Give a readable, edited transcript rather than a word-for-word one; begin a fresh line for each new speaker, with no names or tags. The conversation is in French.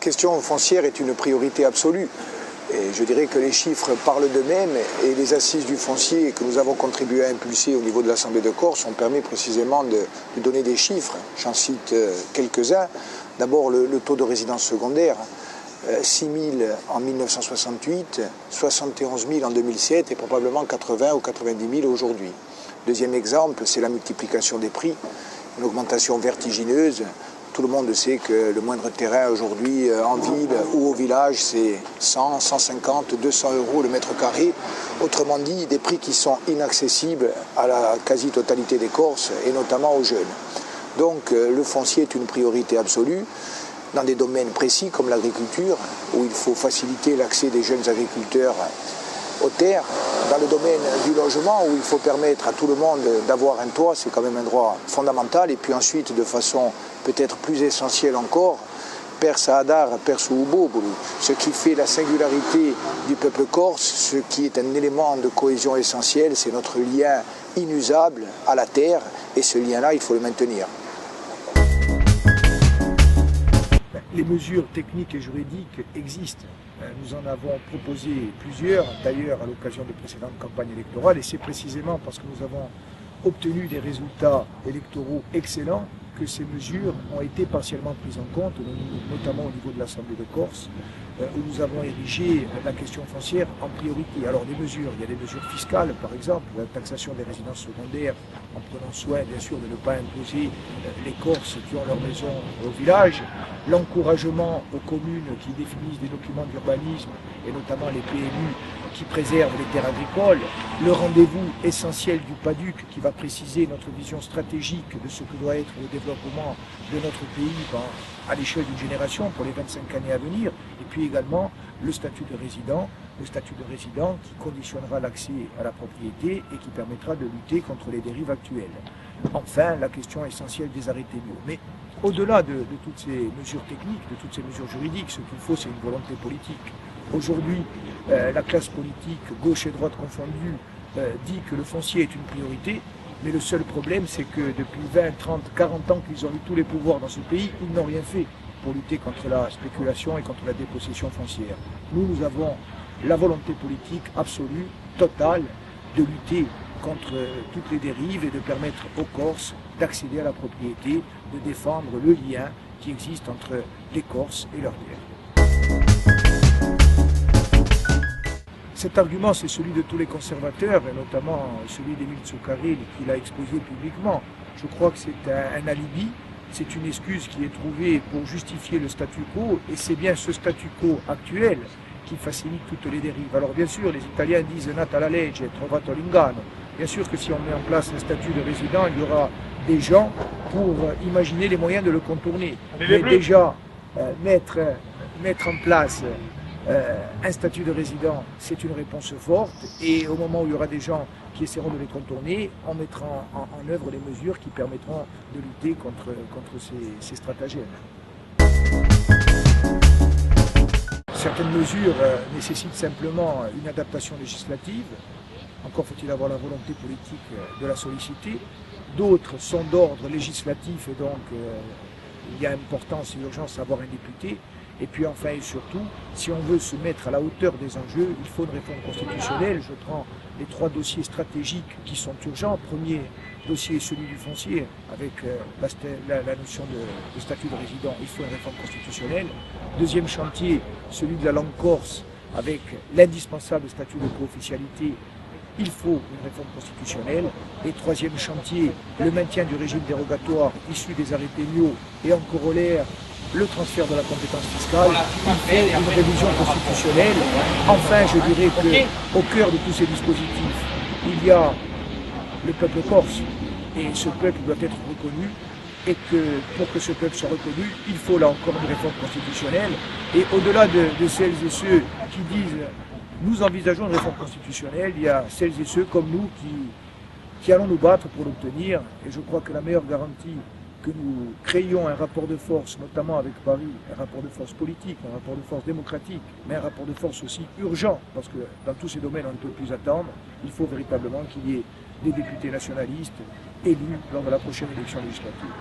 question foncière est une priorité absolue. Et je dirais que les chiffres parlent d'eux-mêmes et les assises du foncier que nous avons contribué à impulser au niveau de l'Assemblée de Corse ont permis précisément de donner des chiffres. J'en cite quelques-uns. D'abord le taux de résidence secondaire, 6 000 en 1968, 71 000 en 2007 et probablement 80 ou 90 000 aujourd'hui. Deuxième exemple, c'est la multiplication des prix, une augmentation vertigineuse. Tout le monde sait que le moindre terrain aujourd'hui en ville ou au village, c'est 100, 150, 200 euros le mètre carré. Autrement dit, des prix qui sont inaccessibles à la quasi-totalité des Corses et notamment aux jeunes. Donc le foncier est une priorité absolue dans des domaines précis comme l'agriculture, où il faut faciliter l'accès des jeunes agriculteurs aux terres, dans le domaine du logement où il faut permettre à tout le monde d'avoir un toit, c'est quand même un droit fondamental, et puis ensuite de façon peut-être plus essentielle encore, Persa Adar, Persa Ubobulu, ce qui fait la singularité du peuple corse, ce qui est un élément de cohésion essentiel, c'est notre lien inusable à la terre, et ce lien-là, il faut le maintenir.
Les mesures techniques et juridiques existent. Nous en avons proposé plusieurs, d'ailleurs à l'occasion de précédentes campagnes électorales, et c'est précisément parce que nous avons obtenu des résultats électoraux excellents que ces mesures ont été partiellement prises en compte, notamment au niveau de l'Assemblée de Corse, où nous avons érigé la question foncière en priorité. Alors des mesures, il y a des mesures fiscales, par exemple, la taxation des résidences secondaires, en prenant soin bien sûr de ne pas imposer les Corses qui ont leur maison au village, l'encouragement aux communes qui définissent des documents d'urbanisme, et notamment les PLU, qui préservent les terres agricoles, le rendez-vous essentiel du PADUC qui va préciser notre vision stratégique de ce que doit être le développement de notre pays à l'échelle d'une génération pour les 25 années à venir, et puis également le statut de résident qui conditionnera l'accès à la propriété et qui permettra de lutter contre les dérives actuelles. Enfin, la question essentielle des arrêtés bio. Mais au-delà de toutes ces mesures techniques, de toutes ces mesures juridiques, ce qu'il faut, c'est une volonté politique. Aujourd'hui, la classe politique, gauche et droite confondues, dit que le foncier est une priorité, mais le seul problème, c'est que depuis 20, 30, 40 ans qu'ils ont eu tous les pouvoirs dans ce pays, ils n'ont rien fait pour lutter contre la spéculation et contre la dépossession foncière. Nous avons la volonté politique absolue, totale, de lutter contre toutes les dérives et de permettre aux Corses d'accéder à la propriété, de défendre le lien qui existe entre les Corses et leurs terres. Cet argument, c'est celui de tous les conservateurs, et notamment celui d'Émile Tsoukarine, qui l'a exposé publiquement. Je crois que c'est un alibi, c'est une excuse qui est trouvée pour justifier le statu quo, et c'est bien ce statu quo actuel qui facilite toutes les dérives. Alors bien sûr, les Italiens disent « nata la legge, trovato l'inganno ». Bien sûr que si on met en place un statut de résident, il y aura des gens pour imaginer les moyens de le contourner. Mais déjà, mettre en place un statut de résident, c'est une réponse forte, et au moment où il y aura des gens qui essaieront de les contourner, on mettra en œuvre les mesures qui permettront de lutter contre ces stratagèmes. Certaines mesures nécessitent simplement une adaptation législative, encore faut-il avoir la volonté politique de la solliciter. D'autres sont d'ordre législatif, et donc il y a importance et urgence à avoir un député. Et puis enfin et surtout, si on veut se mettre à la hauteur des enjeux, il faut une réforme constitutionnelle. Je prends les 3 dossiers stratégiques qui sont urgents. Premier dossier est celui du foncier, avec la notion de statut de résident. Il faut une réforme constitutionnelle. Deuxième chantier, celui de la langue corse, avec l'indispensable statut de co-officialité. Il faut une réforme constitutionnelle. Et troisième chantier, le maintien du régime dérogatoire issu des arrêtés MIO et en corollaire, le transfert de la compétence fiscale, il faut une révision constitutionnelle. Enfin, je dirais qu'au cœur de tous ces dispositifs, il y a le peuple corse, et ce peuple doit être reconnu, et que pour que ce peuple soit reconnu, il faut là encore une réforme constitutionnelle. Et au-delà de celles et ceux qui disent « nous envisageons une réforme constitutionnelle », il y a celles et ceux comme nous qui allons nous battre pour l'obtenir, et je crois que la meilleure garantie que nous créions un rapport de force, notamment avec Paris, un rapport de force politique, un rapport de force démocratique, mais un rapport de force aussi urgent, parce que dans tous ces domaines on ne peut plus attendre, il faut véritablement qu'il y ait des députés nationalistes élus lors de la prochaine élection législative.